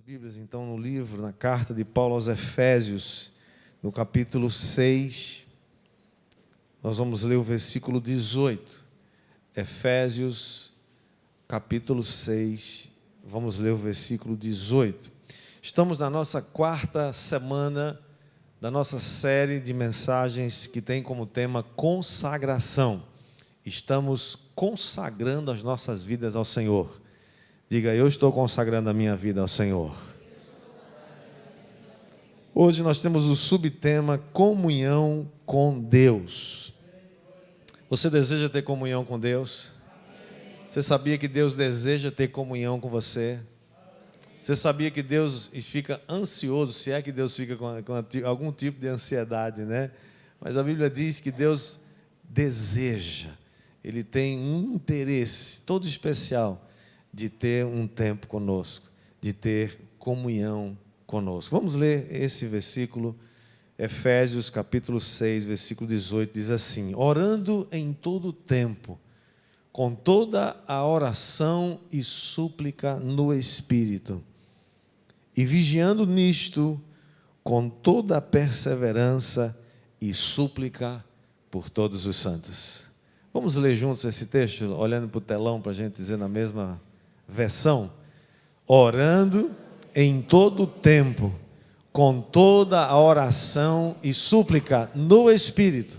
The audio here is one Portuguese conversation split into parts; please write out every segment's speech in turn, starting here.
Bíblias, então, no livro, na carta de Paulo aos Efésios, no capítulo 6, nós vamos ler o versículo 18. Efésios, capítulo 6, vamos ler o versículo 18. Estamos na nossa quarta semana da nossa série de mensagens que tem como tema consagração. Estamos consagrando as nossas vidas ao Senhor. Diga, eu estou consagrando a minha vida ao Senhor. Hoje nós temos o subtema comunhão com Deus. Você deseja ter comunhão com Deus? Você sabia que Deus deseja ter comunhão com você? Você sabia que Deus fica ansioso, se é que Deus fica com algum tipo de ansiedade, né? Mas a Bíblia diz que Deus deseja, Ele tem um interesse todo especial de ter um tempo conosco, de ter comunhão conosco. Vamos ler esse versículo, Efésios capítulo 6, versículo 18, diz assim: orando em todo o tempo, com toda a oração e súplica no Espírito, e vigiando nisto, com toda a perseverança e súplica por todos os santos. Vamos ler juntos esse texto, olhando para o telão, para a gente dizer na mesma versão: orando em todo o tempo, com toda a oração e súplica no Espírito,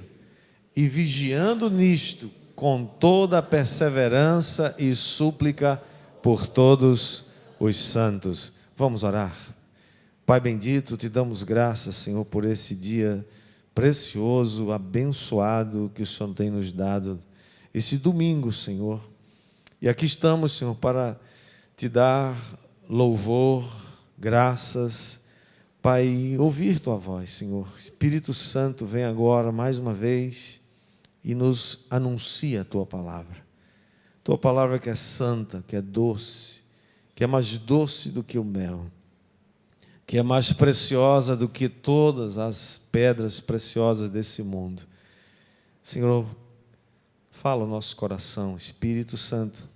e vigiando nisto, com toda a perseverança e súplica por todos os santos. Vamos orar. Pai bendito, te damos graças, Senhor, por esse dia precioso, abençoado que o Senhor tem nos dado, esse domingo, Senhor. E aqui estamos, Senhor, para te dar louvor, graças, Pai, ouvir tua voz, Senhor. Espírito Santo, vem agora mais uma vez e nos anuncia a tua palavra. Tua palavra que é santa, que é doce, que é mais doce do que o mel, que é mais preciosa do que todas as pedras preciosas desse mundo. Senhor, fala o nosso coração, Espírito Santo,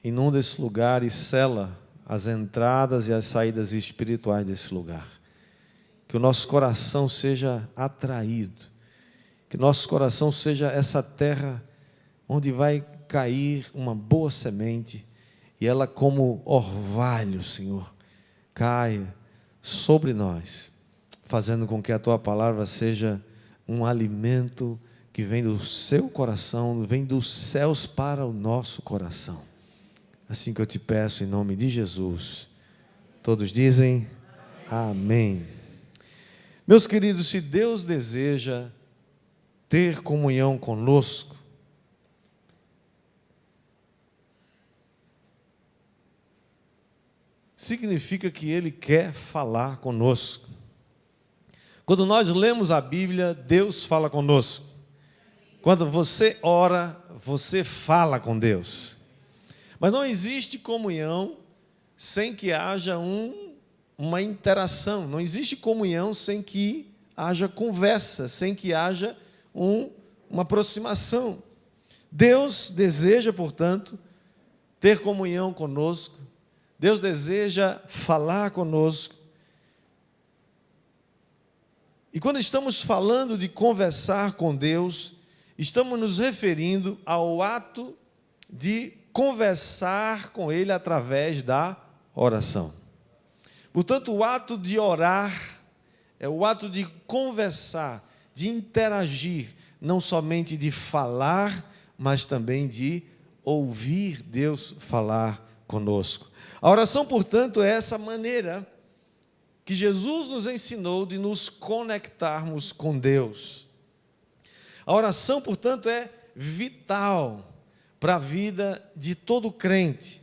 inunda esse lugar e sela as entradas e as saídas espirituais desse lugar. Que o nosso coração seja atraído, que o nosso coração seja essa terra onde vai cair uma boa semente e ela, como orvalho, Senhor, caia sobre nós, fazendo com que a tua palavra seja um alimento que vem do seu coração, vem dos céus para o nosso coração. Assim que eu te peço em nome de Jesus. Todos dizem amém. Meus queridos, se Deus deseja ter comunhão conosco, significa que Ele quer falar conosco. Quando nós lemos a Bíblia, Deus fala conosco. Quando você ora, você fala com Deus. Mas não existe comunhão sem que haja uma interação. Não existe comunhão sem que haja conversa, sem que haja uma aproximação. Deus deseja, portanto, ter comunhão conosco. Deus deseja falar conosco. E quando estamos falando de conversar com Deus, estamos nos referindo ao ato de conversar com Ele através da oração. Portanto, o ato de orar é o ato de conversar, de interagir, não somente de falar, mas também de ouvir Deus falar conosco. A oração, portanto, é essa maneira que Jesus nos ensinou de nos conectarmos com Deus. A oração, portanto, é vital para a vida de todo crente.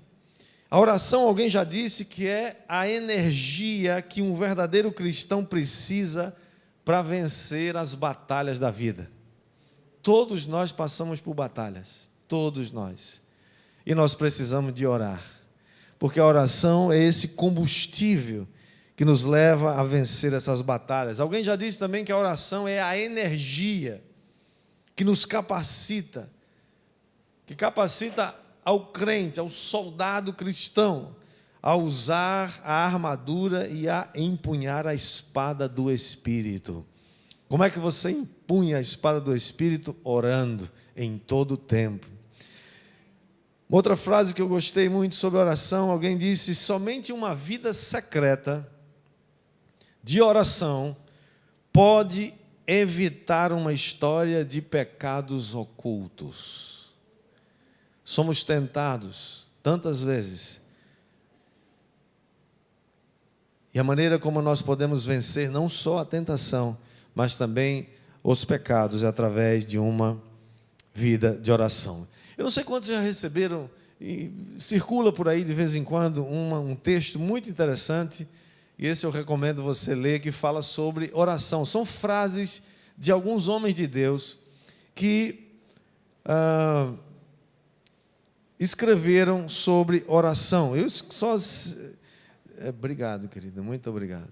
A oração, alguém já disse que é a energia que um verdadeiro cristão precisa para vencer as batalhas da vida. Todos nós passamos por batalhas, todos nós. E nós precisamos de orar, porque a oração é esse combustível que nos leva a vencer essas batalhas. Alguém já disse também que a oração é a energia que nos capacita, ao crente, ao soldado cristão, a usar a armadura e a empunhar a espada do Espírito. Como é que você empunha a espada do Espírito? Orando em todo o tempo. Outra frase que eu gostei muito sobre oração, alguém disse: somente uma vida secreta de oração pode evitar uma história de pecados ocultos. Somos tentados tantas vezes. E a maneira como nós podemos vencer não só a tentação, mas também os pecados é através de uma vida de oração. Eu não sei quantos já receberam, e circula por aí de vez em quando um texto muito interessante, e esse eu recomendo você ler, que fala sobre oração. São frases de alguns homens de Deus que escreveram sobre oração. Eu só... Obrigado, querida, muito obrigado.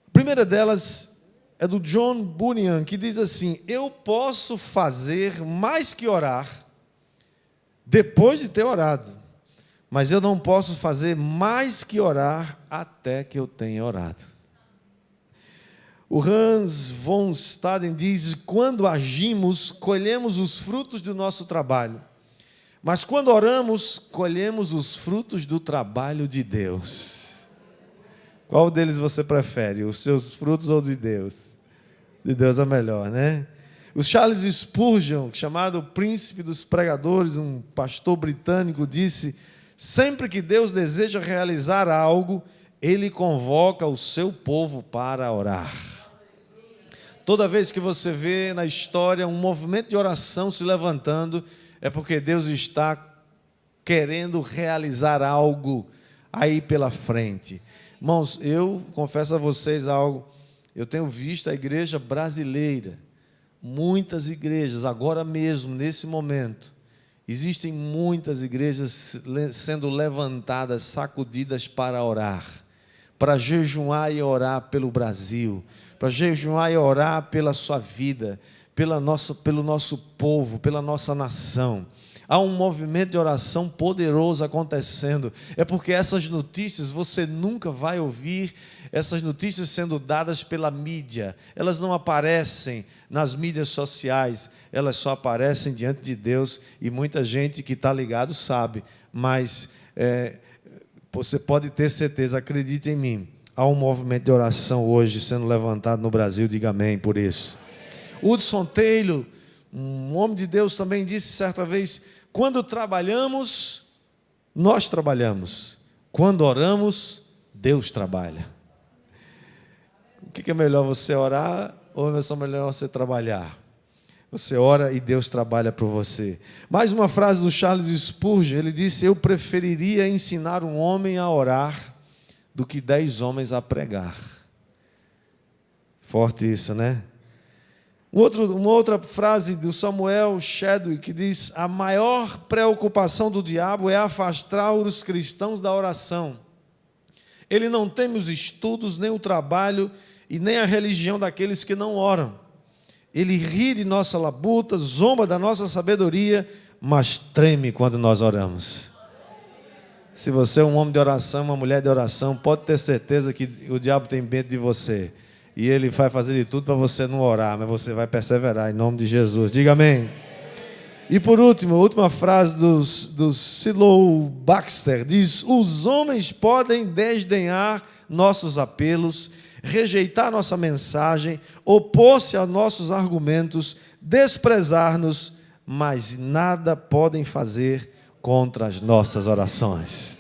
A primeira delas é do John Bunyan, que diz assim: eu posso fazer mais que orar depois de ter orado, mas eu não posso fazer mais que orar até que eu tenha orado. O Hans von Staden diz: quando agimos, colhemos os frutos do nosso trabalho, mas quando oramos, colhemos os frutos do trabalho de Deus. Qual deles você prefere? Os seus frutos ou de Deus? De Deus é melhor, né? O Charles Spurgeon, chamado príncipe dos pregadores, um pastor britânico, disse: sempre que Deus deseja realizar algo, Ele convoca o seu povo para orar. Toda vez que você vê na história um movimento de oração se levantando, é porque Deus está querendo realizar algo aí pela frente. Irmãos, eu confesso a vocês algo. Eu tenho visto a igreja brasileira, muitas igrejas, agora mesmo, nesse momento, existem muitas igrejas sendo levantadas, sacudidas para orar, para jejuar e orar pelo Brasil, para jejuar e orar pela sua vida, pelo nosso povo, pela nossa nação. Há um movimento de oração poderoso acontecendo. É porque essas notícias, você nunca vai ouvir essas notícias sendo dadas pela mídia. Elas não aparecem nas mídias sociais, elas só aparecem diante de Deus, e muita gente que está ligado sabe. Mas você pode ter certeza, acredite em mim, há um movimento de oração hoje sendo levantado no Brasil. Diga amém por isso. Hudson Taylor, um homem de Deus, também disse certa vez: quando trabalhamos, nós trabalhamos. Quando oramos, Deus trabalha. O que é melhor, você orar ou é melhor você trabalhar? Você ora e Deus trabalha por você. Mais uma frase do Charles Spurgeon, ele disse: eu preferiria ensinar um homem a orar do que 10 homens a pregar. Forte isso, né? Uma outra frase do Samuel Chadwick, que diz: a maior preocupação do diabo é afastar os cristãos da oração. Ele não teme os estudos, nem o trabalho e nem a religião daqueles que não oram. Ele ri de nossa labuta, zomba da nossa sabedoria, mas treme quando nós oramos. Se você é um homem de oração, uma mulher de oração, pode ter certeza que o diabo tem medo de você. E ele vai fazer de tudo para você não orar, mas você vai perseverar em nome de Jesus. Diga amém. E por último, a última frase do Silow Baxter diz: os homens podem desdenhar nossos apelos, rejeitar nossa mensagem, opor-se a nossos argumentos, desprezar-nos, mas nada podem fazer contra as nossas orações.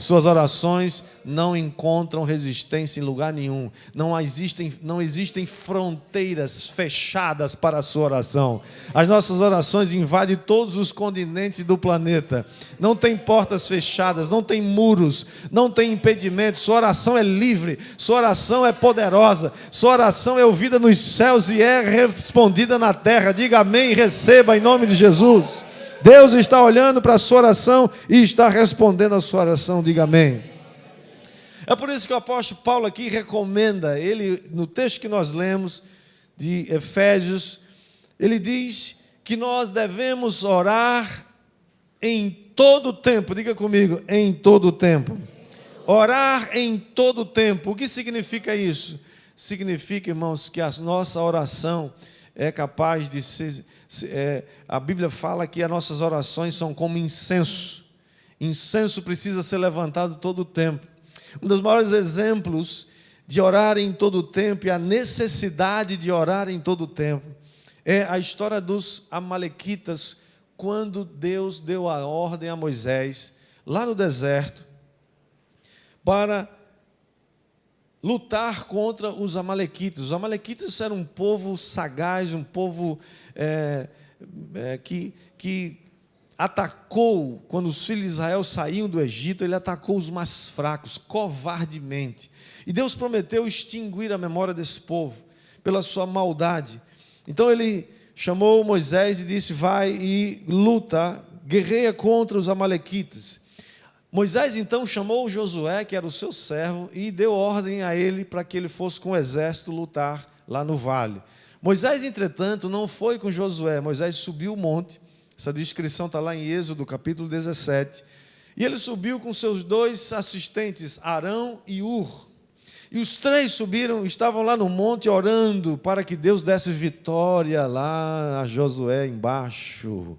Suas orações não encontram resistência em lugar nenhum. Não existem fronteiras fechadas para a sua oração. As nossas orações invadem todos os continentes do planeta. Não tem portas fechadas, não tem muros, não tem impedimentos. Sua oração é livre, sua oração é poderosa, sua oração é ouvida nos céus e é respondida na terra. Diga amém e receba em nome de Jesus. Deus está olhando para a sua oração e está respondendo a sua oração. Diga amém. É por isso que o apóstolo Paulo aqui recomenda, ele, no texto que nós lemos de Efésios, ele diz que nós devemos orar em todo tempo. Diga comigo, em todo tempo. Orar em todo tempo. O que significa isso? Significa, irmãos, que a nossa oração é capaz de ser... a Bíblia fala que as nossas orações são como incenso. Incenso precisa ser levantado todo o tempo. Um dos maiores exemplos de orar em todo o tempo e a necessidade de orar em todo o tempo é a história dos amalequitas, quando Deus deu a ordem a Moisés, lá no deserto, para lutar contra os amalequitas. Os amalequitas eram um povo sagaz, um povo que atacou, quando os filhos de Israel saíam do Egito, ele atacou os mais fracos, covardemente. E Deus prometeu extinguir a memória desse povo, pela sua maldade. Então ele chamou Moisés e disse, vai e luta, guerreia contra os amalequitas. Moisés então chamou Josué, que era o seu servo, e deu ordem a ele para que ele fosse com o exército lutar lá no vale. Moisés, entretanto, não foi com Josué. Moisés subiu o monte. Essa descrição está lá em Êxodo, capítulo 17. E ele subiu com seus 2 assistentes, Arão e Hur. E os 3 subiram, estavam lá no monte orando para que Deus desse vitória lá a Josué embaixo.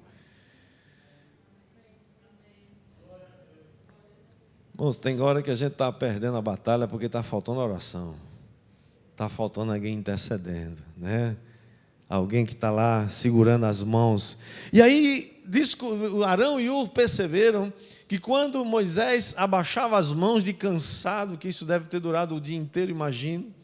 Irmãos, tem hora que a gente está perdendo a batalha porque está faltando oração. Está faltando alguém intercedendo, né? Alguém que está lá segurando as mãos. E aí, Arão e Hur perceberam que quando Moisés abaixava as mãos de cansado, que isso deve ter durado o dia inteiro, imagino,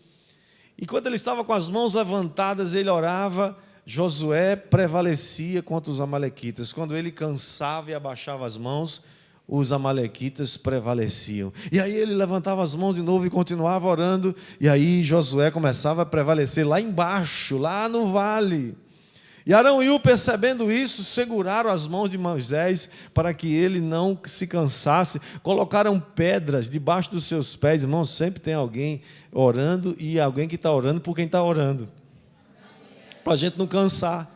e quando ele estava com as mãos levantadas, ele orava, Josué prevalecia contra os amalequitas. Quando ele cansava e abaixava as mãos, os amalequitas prevaleciam. E aí ele levantava as mãos de novo e continuava orando, e aí Josué começava a prevalecer lá embaixo, lá no vale. E Arão e Hur, percebendo isso, seguraram as mãos de Moisés para que ele não se cansasse, colocaram pedras debaixo dos seus pés. Irmãos, sempre tem alguém orando e alguém que está orando por quem está orando, para a gente não cansar,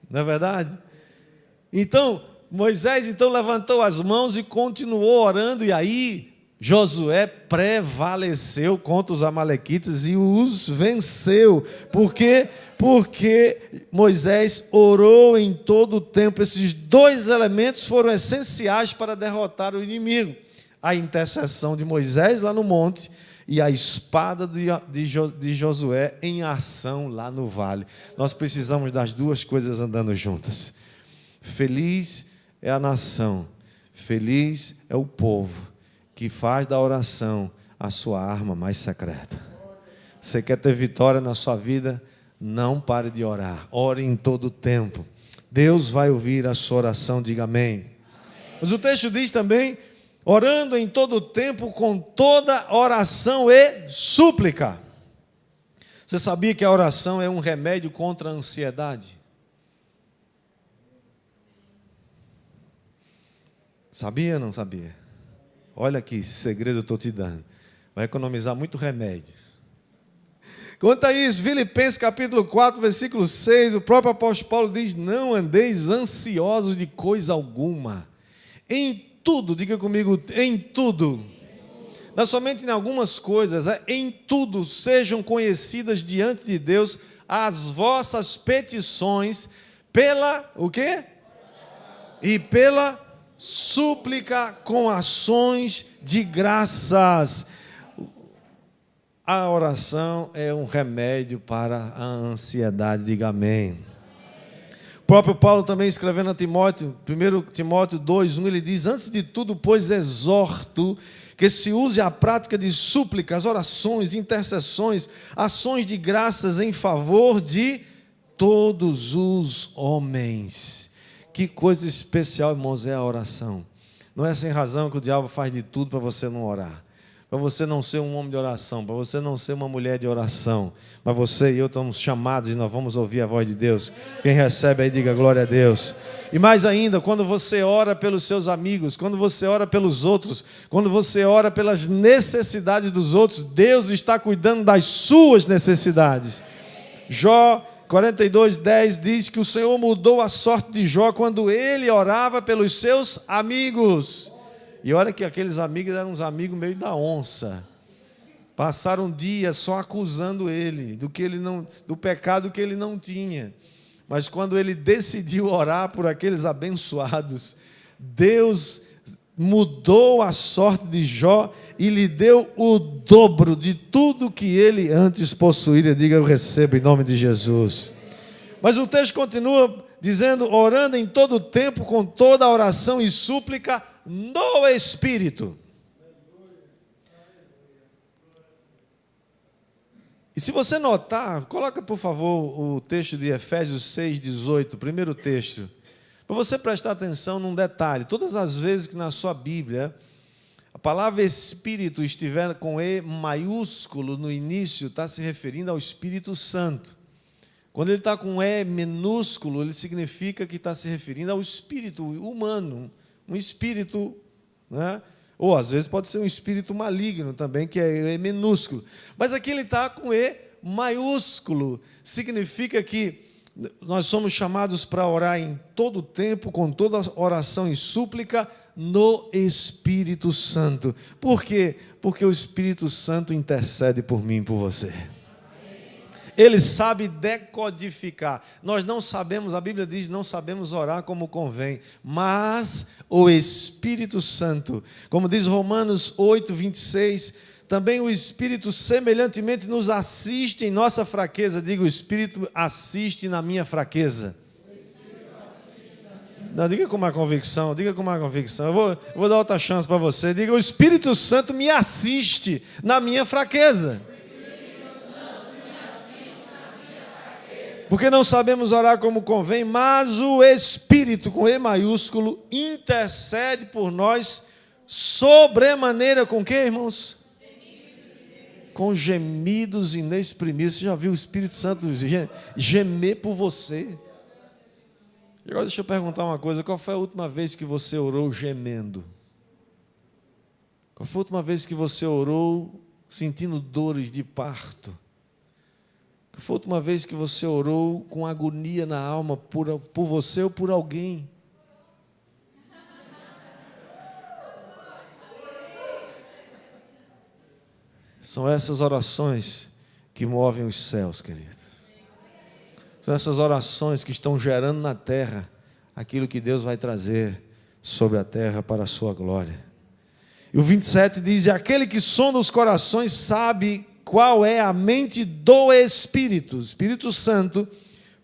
não é verdade? Então, Moisés levantou as mãos e continuou orando, e aí Josué prevaleceu contra os amalequitas e os venceu. Por quê? Porque Moisés orou em todo o tempo. Esses 2 elementos foram essenciais para derrotar o inimigo: a intercessão de Moisés lá no monte e a espada de Josué em ação lá no vale. Nós precisamos das 2 coisas andando juntas. Feliz é a nação, feliz é o povo que faz da oração a sua arma mais secreta. Você quer ter vitória na sua vida? Não pare de orar. Ore em todo o tempo. Deus vai ouvir a sua oração. Diga amém. Amém. Mas o texto diz também, orando em todo o tempo, com toda oração e súplica. Você sabia que a oração é um remédio contra a ansiedade? Sabia ou não sabia? Olha que segredo eu estou te dando. Vai economizar muito remédio. Quanto a isso, Filipenses capítulo 4, versículo 6, o próprio apóstolo Paulo diz, não andeis ansiosos de coisa alguma. Em tudo, diga comigo, em tudo. Não somente em algumas coisas, em tudo sejam conhecidas diante de Deus as vossas petições pela, o quê? E pela súplica com ações de graças. A oração é um remédio para a ansiedade. Diga amém. O próprio Paulo também escrevendo a Timóteo, 1 Timóteo 2:1, ele diz, antes de tudo, pois exorto que se use a prática de súplicas, orações, intercessões, ações de graças em favor de todos os homens. Que coisa especial, irmãos, é a oração. Não é sem razão que o diabo faz de tudo para você não orar, para você não ser um homem de oração, para você não ser uma mulher de oração. Mas você e eu estamos chamados e nós vamos ouvir a voz de Deus. Quem recebe aí, diga glória a Deus. E mais ainda, quando você ora pelos seus amigos, quando você ora pelos outros, quando você ora pelas necessidades dos outros, Deus está cuidando das suas necessidades. Jó 42:10 diz que o Senhor mudou a sorte de Jó quando ele orava pelos seus amigos. E olha que aqueles amigos eram uns amigos meio da onça. Passaram dias só acusando ele do pecado que ele não tinha. Mas quando ele decidiu orar por aqueles abençoados, Deus mudou a sorte de Jó e lhe deu o dobro de tudo que ele antes possuía. Diga, eu recebo em nome de Jesus. Mas o texto continua dizendo, orando em todo o tempo, com toda a oração e súplica no Espírito. E se você notar, coloca por favor o texto de Efésios 6:18, primeiro texto, para você prestar atenção num detalhe. Todas as vezes que na sua Bíblia a palavra Espírito estiver com E maiúsculo no início, está se referindo ao Espírito Santo. Quando ele está com E minúsculo, ele significa que está se referindo ao espírito humano, um espírito, né? Ou às vezes pode ser um espírito maligno também, que é E minúsculo. Mas aqui ele está com E maiúsculo. Significa que nós somos chamados para orar em todo o tempo, com toda oração e súplica, no Espírito Santo. Por quê? Porque o Espírito Santo intercede por mim e por você. Ele sabe decodificar. Nós não sabemos, a Bíblia diz, não sabemos orar como convém, mas o Espírito Santo, como diz Romanos 8:26, também o Espírito semelhantemente nos assiste em nossa fraqueza. Diga, o Espírito assiste na minha fraqueza. Não, diga com uma convicção, diga com uma convicção. Eu vou dar outra chance para você. Diga, o Espírito Santo me assiste na minha fraqueza. Porque não sabemos orar como convém, mas o Espírito, com E maiúsculo, intercede por nós sobremaneira com quê, irmãos? Com gemidos inexprimíveis. Você já viu o Espírito Santo gemer por você? Agora deixa eu perguntar uma coisa. Qual foi a última vez que você orou gemendo? Qual foi a última vez que você orou sentindo dores de parto? Qual foi a última vez que você orou com agonia na alma por você ou por alguém? São essas orações que movem os céus, queridos. São essas orações que estão gerando na terra aquilo que Deus vai trazer sobre a terra para a sua glória. E o 27 diz, e aquele que sonda os corações sabe qual é a mente do Espírito, Espírito Santo,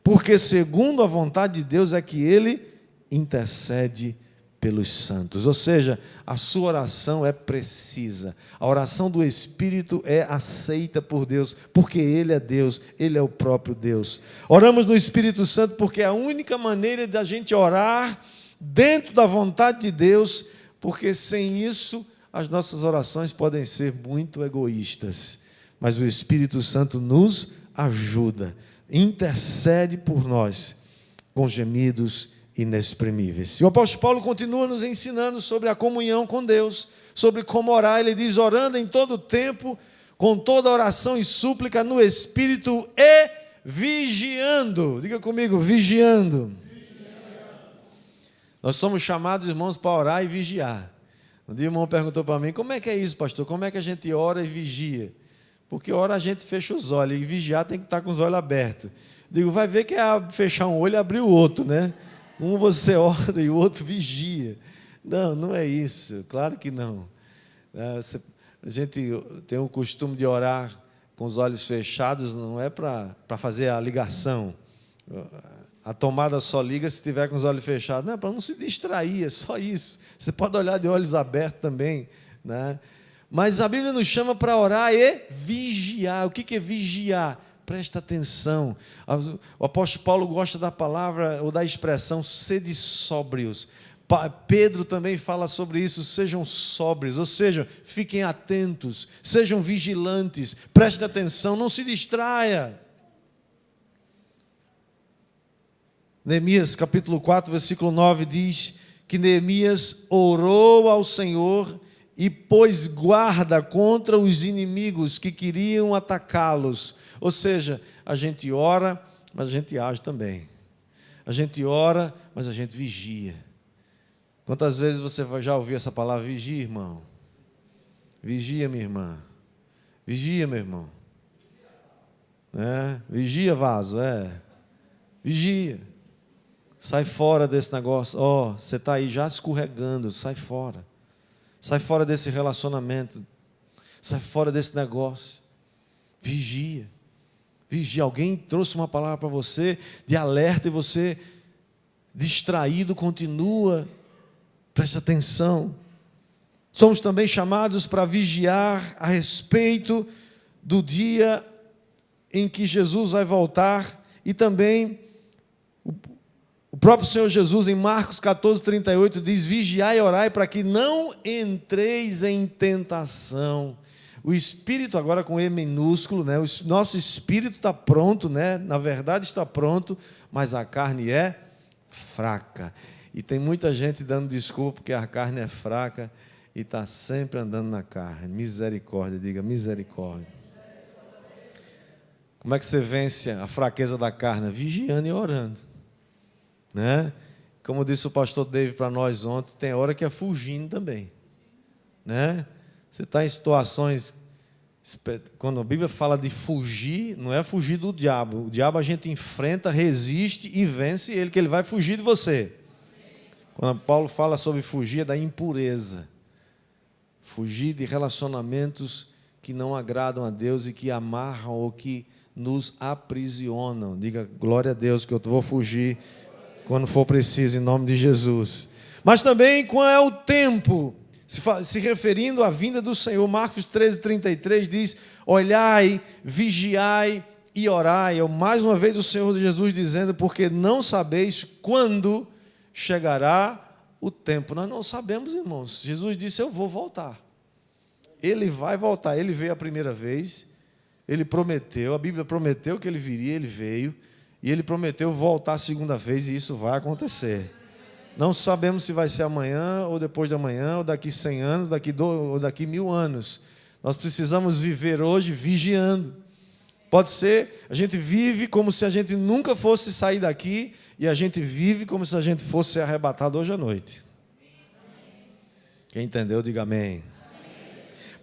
porque segundo a vontade de Deus é que Ele intercede pelos santos. Ou seja, a sua oração é precisa. A oração do Espírito é aceita por Deus, porque Ele é Deus, Ele é o próprio Deus. Oramos no Espírito Santo porque é a única maneira da gente orar dentro da vontade de Deus, porque sem isso as nossas orações podem ser muito egoístas. Mas o Espírito Santo nos ajuda, intercede por nós com gemidos inexprimíveis. E o apóstolo Paulo continua nos ensinando sobre a comunhão com Deus, sobre como orar. Ele diz, orando em todo o tempo, com toda oração e súplica no Espírito e vigiando. Diga comigo, vigiando. Nós somos chamados, irmãos, para orar e vigiar. Um dia o irmão perguntou para mim, como é que é isso, pastor? Como é que a gente ora e vigia? Porque ora a gente fecha os olhos, e vigiar tem que estar com os olhos abertos. Digo, vai ver que é fechar um olho e abrir o outro, né? Um você ora e o outro vigia. Não, não é isso, claro que não. A gente tem o costume de orar com os olhos fechados, não é para fazer a ligação. A tomada só liga se estiver com os olhos fechados. Não, é para não se distrair, é só isso. Você pode olhar de olhos abertos também, né? Mas a Bíblia nos chama para orar e vigiar. O que é vigiar? Presta atenção. O apóstolo Paulo gosta da palavra ou da expressão sede sóbrios. Pedro também fala sobre isso, sejam sóbrios, ou seja, fiquem atentos, sejam vigilantes, preste atenção, não se distraia. Neemias capítulo 4, versículo 9 diz que Neemias orou ao Senhor e pôs guarda contra os inimigos que queriam atacá-los. Ou seja, a gente ora, mas a gente age também. A gente ora, mas a gente vigia. Quantas vezes você já ouviu essa palavra vigia, irmão? Vigia, minha irmã. Vigia, meu irmão. Vigia, vaso, Vigia. Sai fora desse negócio. Você está aí já escorregando, sai fora. Sai fora desse relacionamento. Sai fora desse negócio. Vigia. Vigia. Alguém trouxe uma palavra para você de alerta e você, distraído, continua. Preste atenção. Somos também chamados para vigiar a respeito do dia em que Jesus vai voltar, e também o próprio Senhor Jesus, em Marcos 14:38, diz: vigiai e orai para que não entreis em tentação. O espírito, agora com E minúsculo, o nosso espírito está pronto, na verdade está pronto, mas a carne é fraca. E tem muita gente dando desculpa porque a carne é fraca e está sempre andando na carne. Misericórdia, diga misericórdia. Como é que você vence a fraqueza da carne? Vigiando e orando. Como disse o pastor David para nós ontem, tem hora que é fugindo também. Você está em situações, quando a Bíblia fala de fugir, não é fugir do diabo. O diabo a gente enfrenta, resiste e vence ele, que ele vai fugir de você. Quando Paulo fala sobre fugir, é da impureza. Fugir de relacionamentos que não agradam a Deus e que amarram ou que nos aprisionam. Diga glória a Deus, que eu vou fugir quando for preciso, em nome de Jesus. Mas também qual é o tempo? Se referindo à vinda do Senhor, Marcos 13:33 diz: olhai, vigiai e orai. Mais uma vez o Senhor Jesus dizendo: porque não sabeis quando chegará o tempo. Nós não sabemos, irmãos. Jesus disse: eu vou voltar. Ele vai voltar. Ele veio a primeira vez, ele prometeu, a Bíblia prometeu que ele viria, ele veio, e ele prometeu voltar a segunda vez, e isso vai acontecer. Não sabemos se vai ser amanhã, ou depois de amanhã, ou daqui 100 anos, ou daqui 1000 anos. Nós precisamos viver hoje vigiando. Pode ser, a gente vive como se a gente nunca fosse sair daqui, e a gente vive como se a gente fosse ser arrebatado hoje à noite. Quem entendeu, diga amém.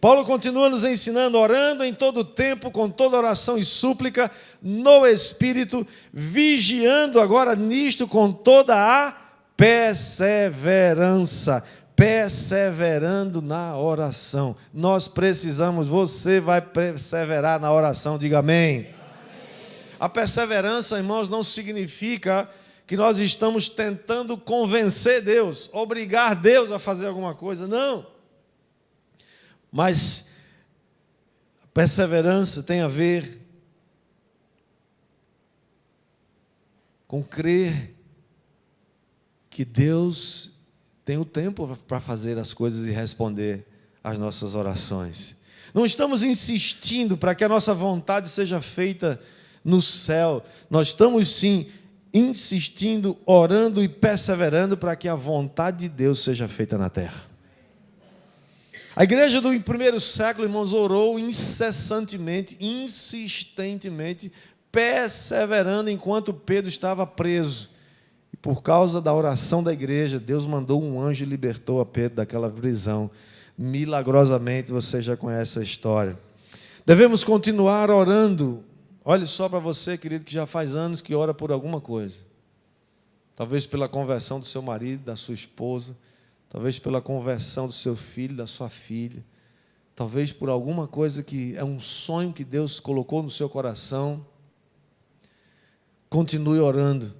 Paulo continua nos ensinando, orando em todo tempo, com toda oração e súplica, no Espírito, vigiando agora nisto com toda a perseverança, perseverando na oração. Nós precisamos, você vai perseverar na oração, diga amém. A perseverança, irmãos, não significa que nós estamos tentando convencer Deus, obrigar Deus a fazer alguma coisa, não. Mas a perseverança tem a ver com crer que Deus tem o tempo para fazer as coisas e responder às nossas orações. Não estamos insistindo para que a nossa vontade seja feita no céu. Nós estamos sim insistindo, orando e perseverando para que a vontade de Deus seja feita na terra. A igreja do primeiro século, irmãos, orou incessantemente, insistentemente, perseverando enquanto Pedro estava preso. E por causa da oração da igreja, Deus mandou um anjo e libertou a Pedro daquela prisão. Milagrosamente, você já conhece a história. Devemos continuar orando. Olhe só para você, querido, que já faz anos que ora por alguma coisa. Talvez pela conversão do seu marido, da sua esposa. Talvez pela conversão do seu filho, da sua filha. Talvez por alguma coisa que é um sonho que Deus colocou no seu coração. Continue orando,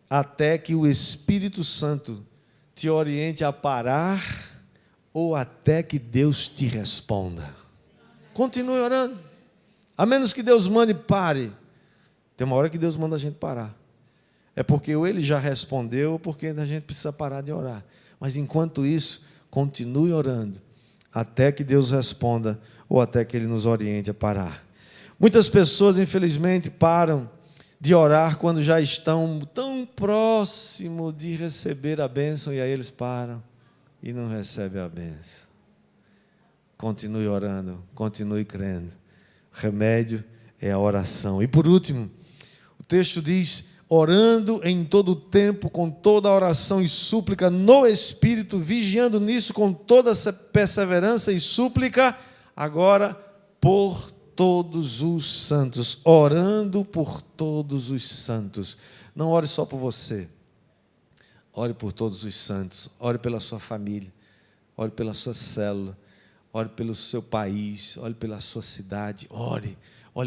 até que o Espírito Santo te oriente a parar, ou até que Deus te responda. Continue orando, a menos que Deus mande pare. Tem uma hora que Deus manda a gente parar. É porque ou Ele já respondeu, ou porque a gente precisa parar de orar. Mas enquanto isso, continue orando, até que Deus responda, ou até que Ele nos oriente a parar. Muitas pessoas, infelizmente, param de orar quando já estão tão próximo de receber a bênção, e aí eles param e não recebem a bênção. Continue orando, continue crendo. O remédio é a oração. E por último, o texto diz: orando em todo o tempo, com toda oração e súplica no Espírito, vigiando nisso com toda perseverança e súplica, agora por todos os santos, orando por todos os santos. Não ore só por você, ore por todos os santos, ore pela sua família, ore pela sua célula, ore pelo seu país, ore pela sua cidade, ore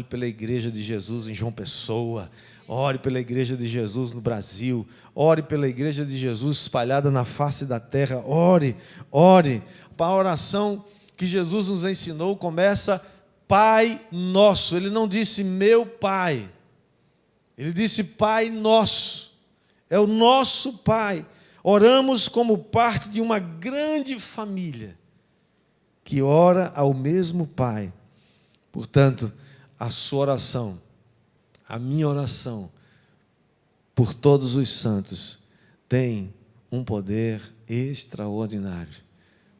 pela igreja de Jesus em João Pessoa, ore pela igreja de Jesus no Brasil, ore pela igreja de Jesus espalhada na face da terra, ore. A oração que Jesus nos ensinou começa: Pai nosso. Ele não disse meu Pai, ele disse Pai nosso, é o nosso Pai. Oramos como parte de uma grande família que ora ao mesmo Pai. Portanto, a sua oração, a minha oração por todos os santos tem um poder extraordinário.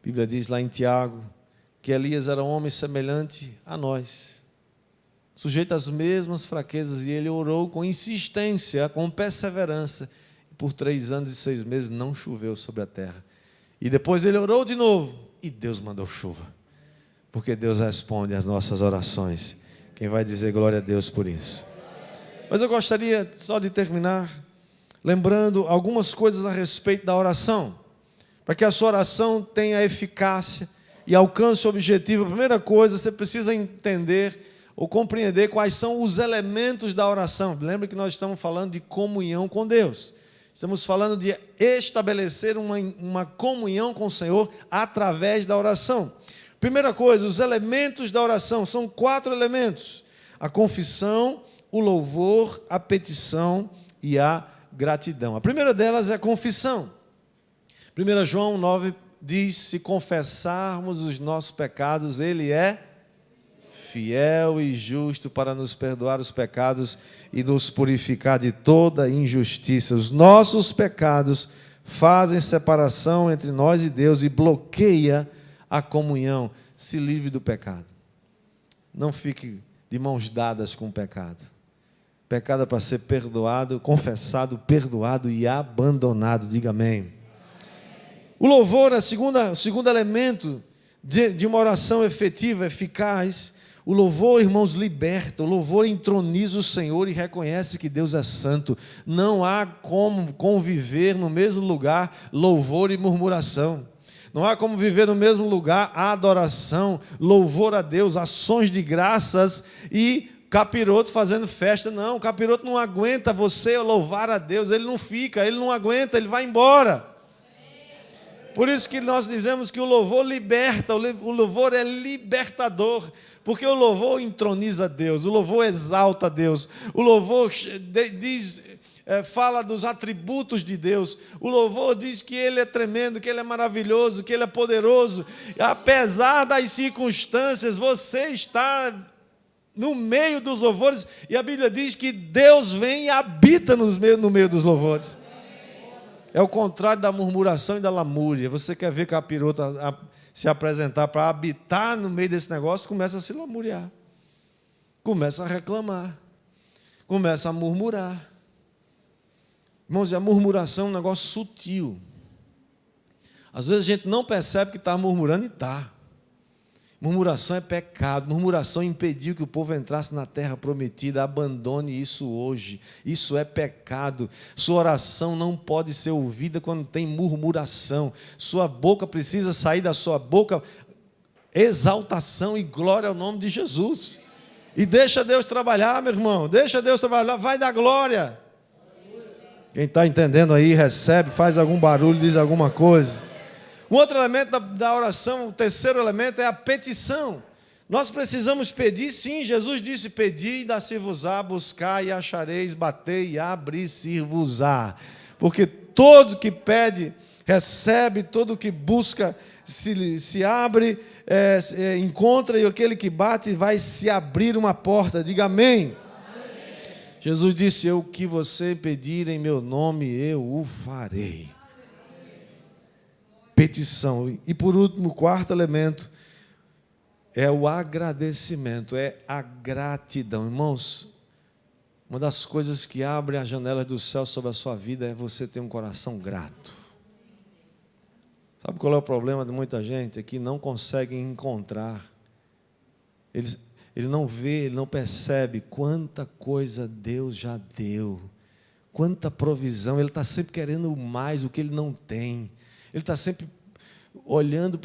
A Bíblia diz lá em Tiago que Elias era um homem semelhante a nós, sujeito às mesmas fraquezas, e ele orou com insistência, com perseverança, e por 3 anos e 6 meses não choveu sobre a terra. E depois ele orou de novo, e Deus mandou chuva, porque Deus responde às nossas orações. Quem vai dizer glória a Deus por isso? Mas eu gostaria só de terminar lembrando algumas coisas a respeito da oração, para que a sua oração tenha eficácia e alcance o objetivo. A primeira coisa, você precisa entender ou compreender quais são os elementos da oração. Lembra que nós estamos falando de comunhão com Deus. Estamos falando de estabelecer uma comunhão com o Senhor através da oração. Primeira coisa, os elementos da oração, são 4 elementos: a confissão, o louvor, a petição e a gratidão. A primeira delas é a confissão. 1 João 9 diz: se confessarmos os nossos pecados, Ele é fiel e justo para nos perdoar os pecados e nos purificar de toda injustiça. Os nossos pecados fazem separação entre nós e Deus e bloqueia a comunhão. Se livre do pecado. Não fique de mãos dadas com o pecado. Pecado é para ser perdoado, confessado, perdoado e abandonado. Diga amém. O louvor é o segundo elemento de uma oração efetiva, eficaz. O louvor, irmãos, liberta. O louvor entroniza o Senhor e reconhece que Deus é santo. Não há como conviver no mesmo lugar louvor e murmuração. Não há como viver no mesmo lugar adoração, louvor a Deus, ações de graças e capiroto fazendo festa. Não, o capiroto não aguenta você louvar a Deus. Ele não fica, ele não aguenta, ele vai embora. Por isso que nós dizemos que o louvor liberta, o louvor é libertador, porque o louvor entroniza Deus, o louvor exalta Deus, o louvor fala dos atributos de Deus, o louvor diz que Ele é tremendo, que Ele é maravilhoso, que Ele é poderoso. Apesar das circunstâncias, você está no meio dos louvores, e a Bíblia diz que Deus vem e habita no meio dos louvores. É o contrário da murmuração e da lamúria. Você quer ver capiroto se apresentar para habitar no meio desse negócio, começa a se lamuriar, começa a reclamar, começa a murmurar. Irmãos, a murmuração é um negócio sutil. Às vezes a gente não percebe que está murmurando e está. Murmuração é pecado. Murmuração impediu que o povo entrasse na terra prometida. Abandone isso hoje. Isso é pecado. Sua oração não pode ser ouvida quando tem murmuração. Sua boca precisa sair da sua boca exaltação e glória ao nome de Jesus. E deixa Deus trabalhar, meu irmão. Deixa Deus trabalhar. Vai dar glória. Quem está entendendo aí, recebe, faz algum barulho, diz alguma coisa. Um outro elemento da oração, o terceiro elemento, é a petição. Nós precisamos pedir, sim. Jesus disse: pedi e dá-se-vos-á, buscai e achareis, batei e abrir-se-vos-á. Porque todo que pede, recebe, todo que busca, se abre, encontra, e aquele que bate vai se abrir uma porta. Diga amém. Jesus disse: o que você pedir em meu nome, eu o farei. Petição. E por último, o quarto elemento é o agradecimento, é a gratidão. Irmãos, Uma das coisas que abre as janelas do céu sobre a sua vida é você ter um coração grato. Sabe qual é o problema de muita gente? É que não conseguem encontrar. Ele não vê, ele não percebe quanta coisa Deus já deu. Quanta provisão. Ele está sempre querendo mais, o que ele não tem. Ele está sempre olhando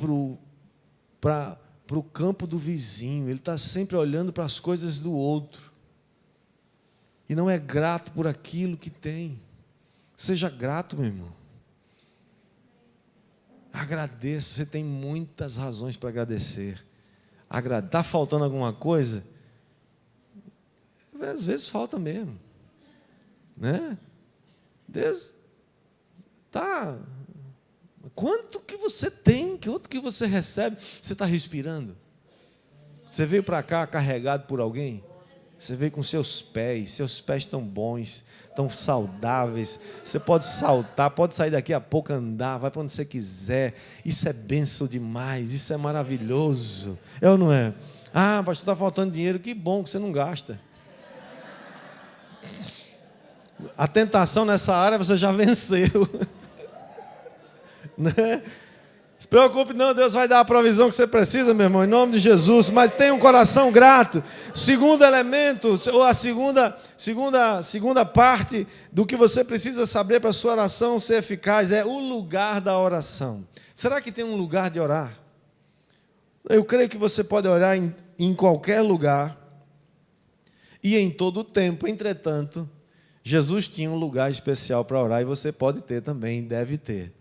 para o campo do vizinho. Ele está sempre olhando para as coisas do outro. E não é grato por aquilo que tem. Seja grato, meu irmão. Agradeça, você tem muitas razões para agradecer. Está faltando alguma coisa? Às vezes falta mesmo. Né? Deus está... Quanto que você tem? Quanto que você recebe? Você está respirando? Você veio para cá carregado por alguém? Você veio com seus pés estão bons, estão saudáveis. Você pode saltar, pode sair daqui a pouco, andar, vai para onde você quiser. Isso é bênção demais, isso é maravilhoso. É ou não é? Ah, pastor, está faltando dinheiro, que bom que você não gasta. A tentação nessa área você já venceu. Né? Se preocupe não, Deus vai dar a provisão que você precisa, meu irmão, em nome de Jesus. Mas tenha um coração grato. Segundo elemento, ou a segunda parte do que você precisa saber para a sua oração ser eficaz é o lugar da oração. Será que tem um lugar de orar? Eu creio que você pode orar em qualquer lugar e em todo o tempo. Entretanto, Jesus tinha um lugar especial para orar e você pode ter também, deve ter.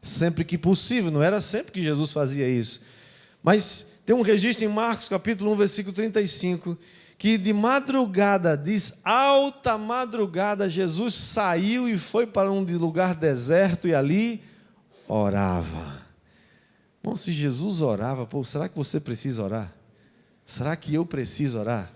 Sempre que possível, não era sempre que Jesus fazia isso. Mas tem um registro em Marcos, capítulo 1, versículo 35, que de madrugada, diz, alta madrugada, Jesus saiu e foi para um lugar deserto e ali orava. Bom, se Jesus orava, será que você precisa orar? Será que eu preciso orar?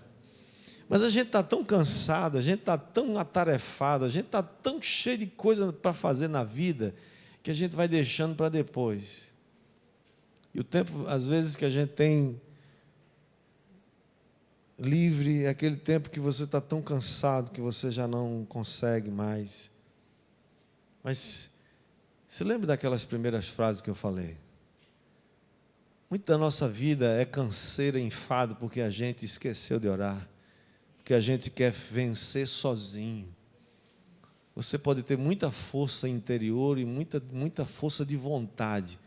Mas a gente está tão cansado, a gente está tão atarefado, a gente está tão cheio de coisa para fazer na vida, que a gente vai deixando para depois. E o tempo, às vezes, que a gente tem livre, é aquele tempo que você está tão cansado que você já não consegue mais. Mas se lembra daquelas primeiras frases que eu falei? Muito da nossa vida é canseira, enfado, porque a gente esqueceu de orar, porque a gente quer vencer sozinho. Você pode ter muita força interior e muita força de vontade,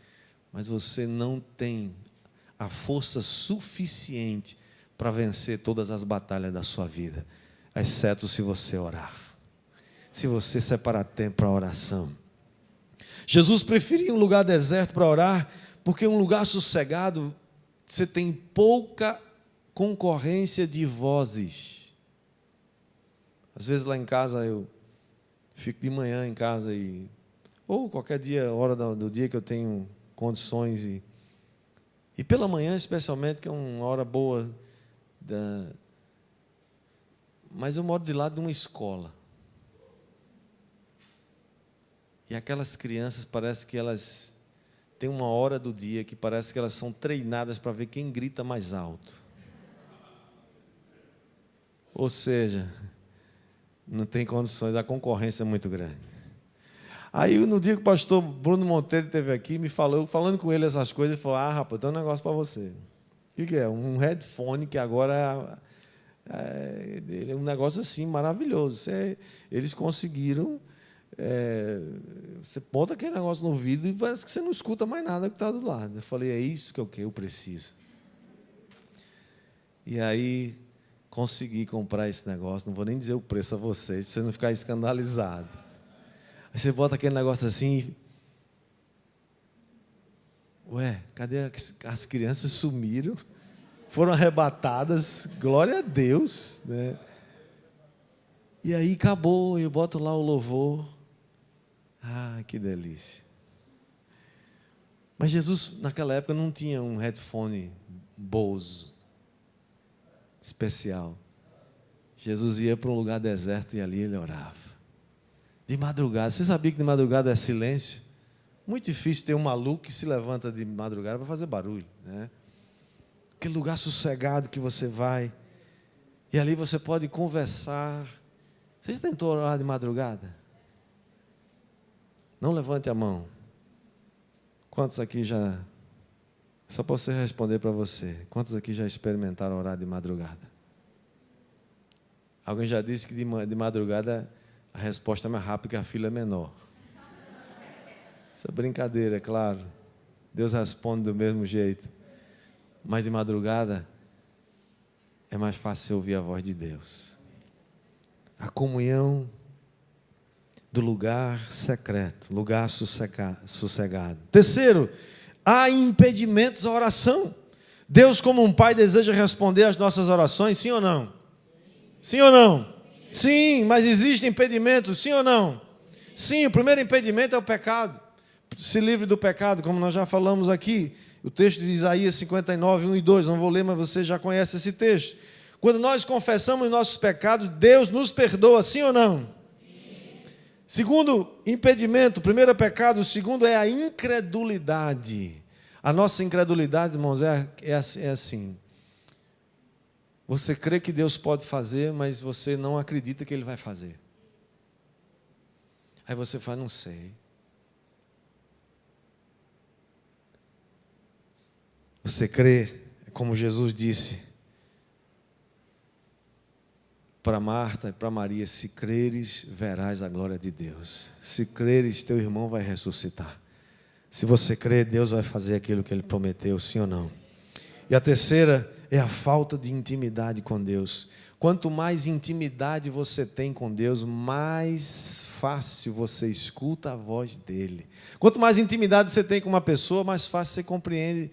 mas você não tem a força suficiente para vencer todas as batalhas da sua vida, exceto se você orar, se você separar tempo para a oração. Jesus preferia um lugar deserto para orar, porque um lugar sossegado, você tem pouca concorrência de vozes. Às vezes lá em casa eu fico de manhã em casa, ou qualquer dia, hora do dia que eu tenho condições, e pela manhã especialmente, que é uma hora boa, mas eu moro de lado de uma escola. E aquelas crianças, parece que elas têm uma hora do dia que parece que elas são treinadas para ver quem grita mais alto. Ou seja, não tem condições, a concorrência é muito grande. Aí, no dia que o pastor Bruno Monteiro esteve aqui, me falou, falando com ele essas coisas, ele falou, rapaz, tem um negócio para você. O que é? Um headphone que agora é um negócio assim, maravilhoso. Eles conseguiram, você bota aquele negócio no ouvido e parece que você não escuta mais nada que está do lado. Eu falei, é isso que eu preciso. E aí consegui comprar esse negócio, não vou nem dizer o preço a vocês, para você não ficar escandalizado. Aí você bota aquele negócio assim, ué, cadê as crianças? Sumiram, foram arrebatadas, glória a Deus, né? E aí acabou, eu boto lá o louvor, que delícia. Mas Jesus naquela época não tinha um headphone Bose especial. Jesus ia para um lugar deserto e ali ele orava. De madrugada. Você sabia que de madrugada é silêncio? Muito difícil ter um maluco que se levanta de madrugada para fazer barulho, né? Aquele lugar sossegado que você vai, e ali você pode conversar, Você já tentou orar de madrugada? Não levante a mão. Quantos aqui já... Só para você responder para você. Quantos aqui já experimentaram orar de madrugada? Alguém já disse que de madrugada a resposta é mais rápida, que a fila é menor. Isso é brincadeira, é claro. Deus responde do mesmo jeito. Mas de madrugada é mais fácil ouvir a voz de Deus. A comunhão do lugar secreto, lugar sossegado. Terceiro, há impedimentos à oração. Deus, como um pai, deseja responder às nossas orações, sim ou não? Sim ou não? Sim, mas existem impedimentos, sim ou não? Sim, o primeiro impedimento é o pecado. Se livre do pecado, como nós já falamos aqui. O texto de Isaías 59, 1 e 2, não vou ler, mas você já conhece esse texto. Quando nós confessamos nossos pecados, Deus nos perdoa, sim ou não? Sim. Segundo impedimento, o primeiro é pecado, o segundo é a incredulidade. A nossa incredulidade, irmãos, é assim. Você crê que Deus pode fazer, mas você não acredita que Ele vai fazer. Aí você fala, não sei. Você crê, como Jesus disse para Marta e para Maria, se creres, verás a glória de Deus. Se creres, teu irmão vai ressuscitar. Se você crê, Deus vai fazer aquilo que Ele prometeu, sim ou não? E a terceira é a falta de intimidade com Deus. Quanto mais intimidade você tem com Deus, mais fácil você escuta a voz dEle. Quanto mais intimidade você tem com uma pessoa, mais fácil você compreende,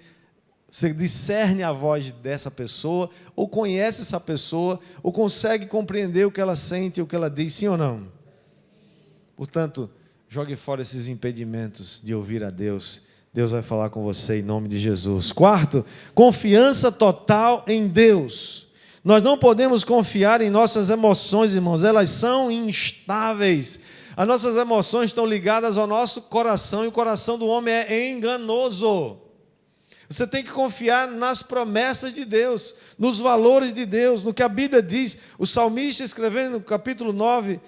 você discerne a voz dessa pessoa, ou conhece essa pessoa, ou consegue compreender o que ela sente, o que ela diz, sim ou não? Portanto, jogue fora esses impedimentos de ouvir a Deus. Deus vai falar com você em nome de Jesus. Quarto, confiança total em Deus. Nós não podemos confiar em nossas emoções, irmãos, elas são instáveis. As nossas emoções estão ligadas ao nosso coração, e o coração do homem é enganoso. Você tem que confiar nas promessas de Deus, nos valores de Deus, no que a Bíblia diz. O salmista, escrevendo no capítulo 9,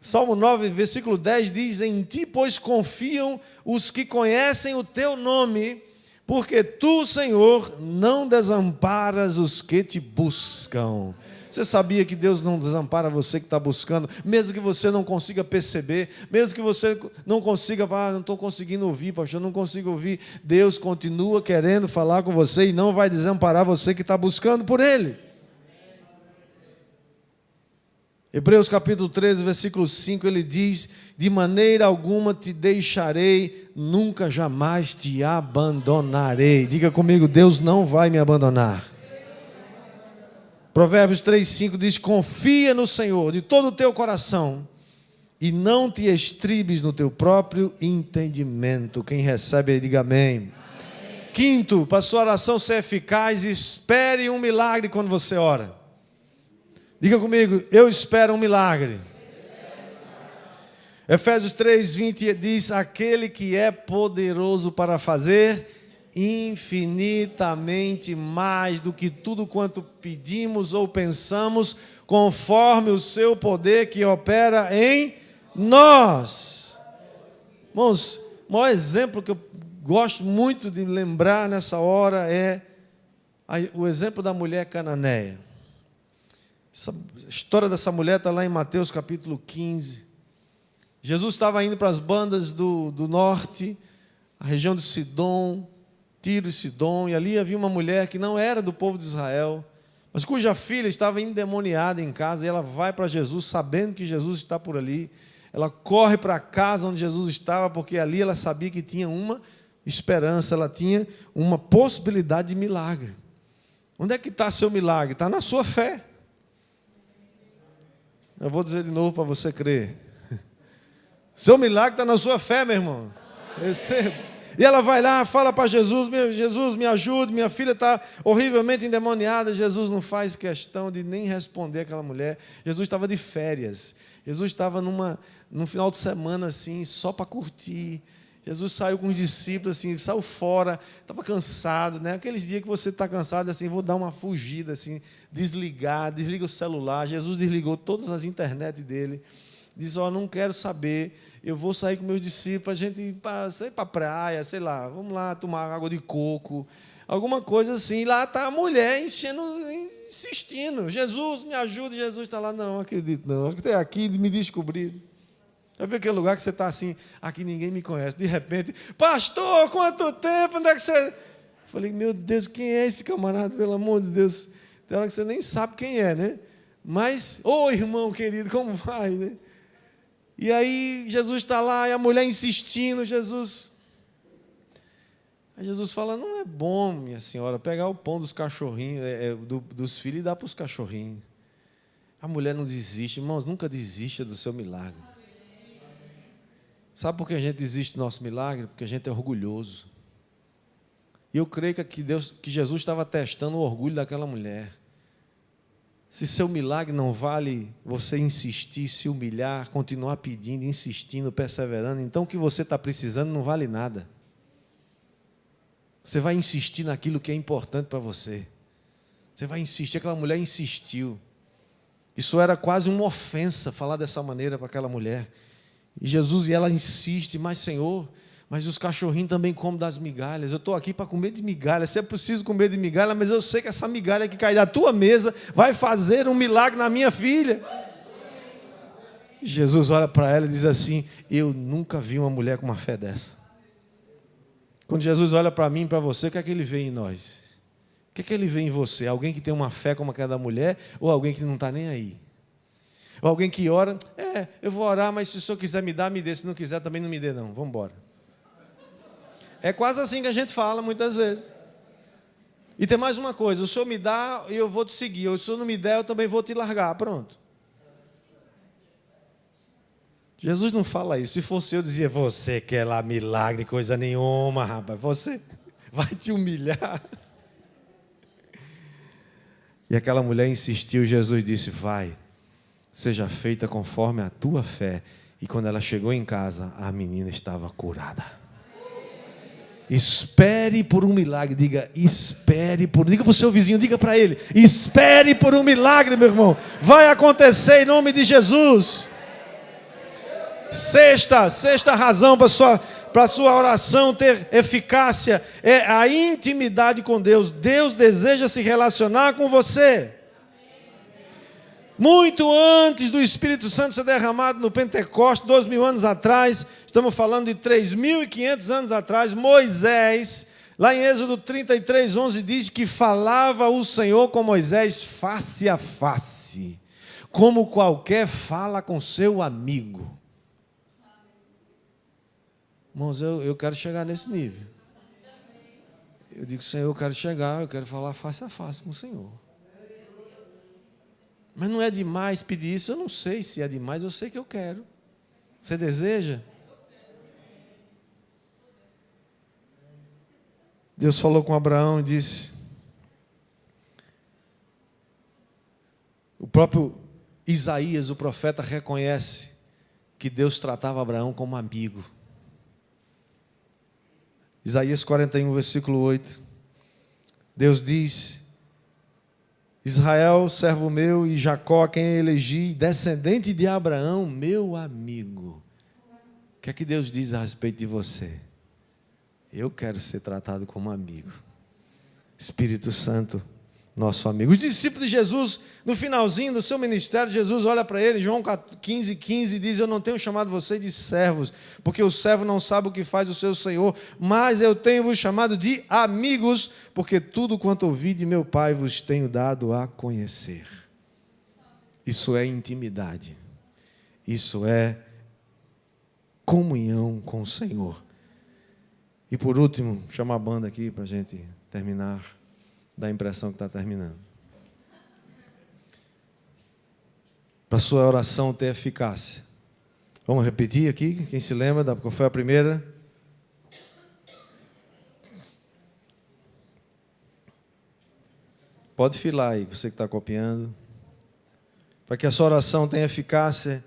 Salmo 9, versículo 10, diz: em ti, pois, confiam os que conhecem o teu nome, porque tu, Senhor, não desamparas os que te buscam. Você sabia que Deus não desampara você que está buscando, mesmo que você não consiga perceber, mesmo que você não consiga, não estou conseguindo ouvir, pastor, não consigo ouvir. Deus continua querendo falar com você e não vai desamparar você que está buscando por Ele. Hebreus capítulo 13, versículo 5, ele diz: de maneira alguma te deixarei, nunca jamais te abandonarei. Diga comigo, Deus não vai me abandonar. Provérbios 3, 5 diz: confia no Senhor de todo o teu coração e não te estribes no teu próprio entendimento. Quem recebe aí, diga amém. Amém. Quinto, para a sua oração ser eficaz, espere um milagre quando você ora. Diga comigo, eu espero um milagre. Efésios 3, 20 diz: aquele que é poderoso para fazer infinitamente mais do que tudo quanto pedimos ou pensamos, conforme o seu poder que opera em nós. Irmãos, o maior exemplo que eu gosto muito de lembrar nessa hora é o exemplo da mulher cananeia. A história dessa mulher está lá em Mateus capítulo 15. Jesus estava indo para as bandas do norte, a região de Sidom, Tiro e Sidom, e ali havia uma mulher que não era do povo de Israel, mas cuja filha estava endemoniada em casa, e ela vai para Jesus, sabendo que Jesus está por ali. Ela corre para a casa onde Jesus estava, porque ali ela sabia que tinha uma esperança, ela tinha uma possibilidade de milagre. Onde é que está seu milagre? Está na sua fé. Eu vou dizer de novo para você crer. Seu milagre está na sua fé, meu irmão. Receba. E ela vai lá, fala para Jesus: Jesus, me ajude, minha filha está horrivelmente endemoniada. Jesus não faz questão de nem responder aquela mulher. Jesus estava de férias. Jesus estava num final de semana assim, só para curtir. Jesus saiu com os discípulos, assim, saiu fora, estava cansado, né? Aqueles dias que você está cansado, assim, vou dar uma fugida, assim, desliga o celular. Jesus desligou todas as internet dele. Diz, não quero saber, eu vou sair com meus discípulos, a gente ir para a praia, sei lá, vamos lá tomar água de coco, alguma coisa assim. E lá está a mulher insistindo, Jesus, me ajuda. Jesus está lá, não acredito não, até aqui me descobriram. Vai ver aquele lugar que você está assim, aqui ninguém me conhece, de repente, pastor, quanto tempo, onde é que você... Falei, meu Deus, quem é esse camarada, pelo amor de Deus? Tem hora que você nem sabe quem é, né? Mas, irmão querido, como vai, né? E aí Jesus está lá, e a mulher insistindo, Aí Jesus fala, não é bom, minha senhora, pegar o pão dos cachorrinhos, dos filhos e dar para os cachorrinhos. A mulher não desiste, irmãos, nunca desista do seu milagre. Sabe por que a gente desiste do nosso milagre? Porque a gente é orgulhoso. E eu creio que Jesus estava testando o orgulho daquela mulher. Se seu milagre não vale você insistir, se humilhar, continuar pedindo, insistindo, perseverando, então o que você está precisando não vale nada. Você vai insistir naquilo que é importante para você. Você vai insistir, aquela mulher insistiu. Isso era quase uma ofensa falar dessa maneira para aquela mulher. E ela insiste, mas Senhor, mas os cachorrinhos também comem das migalhas. Eu estou aqui para comer de migalha. Se é preciso comer de migalha, mas eu sei que essa migalha que cai da tua mesa vai fazer um milagre na minha filha. E Jesus olha para ela e diz assim, eu nunca vi uma mulher com uma fé dessa. Quando Jesus olha para mim e para você, o que é que ele vê em nós? O que é que ele vê em você? Alguém que tem uma fé como aquela da mulher ou alguém que não está nem aí? Ou alguém que ora, eu vou orar, mas se o senhor quiser me dar, me dê. Se não quiser, também não me dê, não. Vamos embora. É quase assim que a gente fala muitas vezes. E tem mais uma coisa, o senhor me dá e eu vou te seguir. Ou se o senhor não me der, eu também vou te largar. Pronto. Jesus não fala isso. Se fosse eu, dizia, você quer lá milagre, coisa nenhuma, rapaz. Você vai te humilhar. E aquela mulher insistiu, Jesus disse, vai. Seja feita conforme a tua fé. E quando ela chegou em casa, a menina estava curada. Espere por um milagre. Diga para o seu vizinho, diga para ele. Espere por um milagre, meu irmão. Vai acontecer em nome de Jesus. Sexta razão para a sua oração ter eficácia é a intimidade com Deus. Deus deseja se relacionar com você. Muito antes do Espírito Santo ser derramado no Pentecostes, 2000 anos atrás, estamos falando de 3.500 anos atrás, Moisés, lá em Êxodo 33, 11, diz que falava o Senhor com Moisés face a face, como qualquer fala com seu amigo. Irmãos, eu quero chegar nesse nível. Eu digo, Senhor, eu quero chegar, eu quero falar face a face com o Senhor. Mas não é demais pedir isso, eu não sei se é demais, eu sei que eu quero. Você deseja? Deus falou com Abraão e disse, o próprio Isaías, o profeta, reconhece que Deus tratava Abraão como amigo. Isaías 41, versículo 8. Deus diz, Israel, servo meu, e Jacó, a quem elegi, descendente de Abraão, meu amigo. O que é que Deus diz a respeito de você? Eu quero ser tratado como amigo. Espírito Santo, nosso amigo. Os discípulos de Jesus, no finalzinho do seu ministério, Jesus olha para ele, João 15, 15, diz, eu não tenho chamado vocês de servos, porque o servo não sabe o que faz o seu Senhor, mas eu tenho vos chamado de amigos, porque tudo quanto ouvi de meu Pai vos tenho dado a conhecer. Isso é intimidade. Isso é comunhão com o Senhor. E por último, chama a banda aqui para a gente terminar. Dá a impressão que está terminando. Para a sua oração ter eficácia. Vamos repetir aqui, quem se lembra, qual foi a primeira? Pode filar aí, você que está copiando. Para que a sua oração tenha eficácia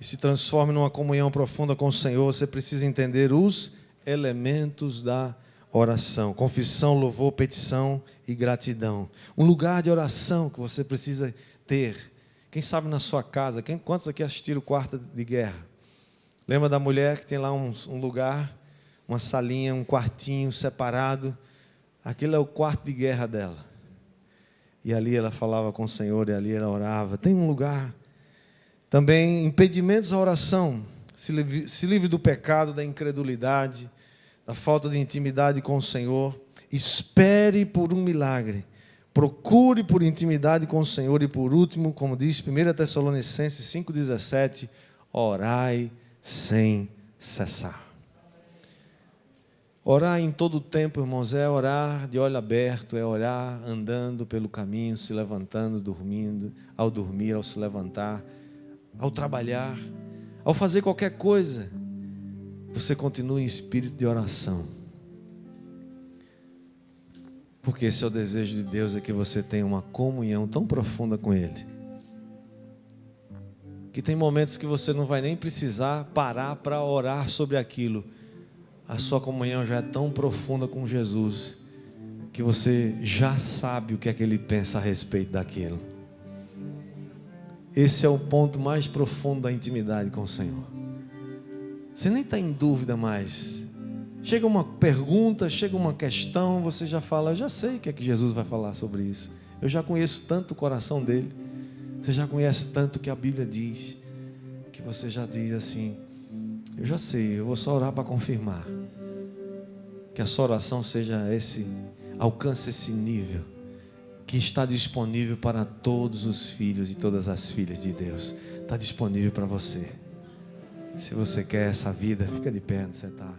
e se transforme numa comunhão profunda com o Senhor, você precisa entender os elementos da oração: confissão, louvor, petição e gratidão. Um lugar de oração que você precisa ter. Quem sabe na sua casa, quantos aqui assistiram o Quarto de Guerra? Lembra da mulher que tem lá um lugar, uma salinha, um quartinho separado? Aquilo é o quarto de guerra dela. E ali ela falava com o Senhor, e ali ela orava. Tem um lugar. Também impedimentos à oração. Se livre do pecado, da incredulidade, da falta de intimidade com o Senhor. Espere por um milagre. Procure por intimidade com o Senhor. E por último, como diz 1 Tessalonicenses 5,17, orai sem cessar. Orar em todo o tempo, irmãos, é orar de olho aberto, é orar andando pelo caminho, se levantando, dormindo, ao dormir, ao se levantar, ao trabalhar, ao fazer qualquer coisa. Você continua em espírito de oração. Porque esse é o desejo de Deus, é que você tenha uma comunhão tão profunda com Ele, que tem momentos que você não vai nem precisar parar para orar sobre aquilo. A sua comunhão já é tão profunda com Jesus, que você já sabe o que é que Ele pensa a respeito daquilo. Esse é o ponto mais profundo da intimidade com o Senhor. Você nem está em dúvida mais. Chega uma pergunta, chega uma questão, você já fala: eu já sei o que é que Jesus vai falar sobre isso. Eu já conheço tanto o coração dele. Você já conhece tanto o que a Bíblia diz, que você já diz assim: eu já sei, eu vou só orar para confirmar. Que a sua oração alcance esse nível, que está disponível para todos os filhos e todas as filhas de Deus. Está disponível para você. Se você quer essa vida, fica de pé onde você está.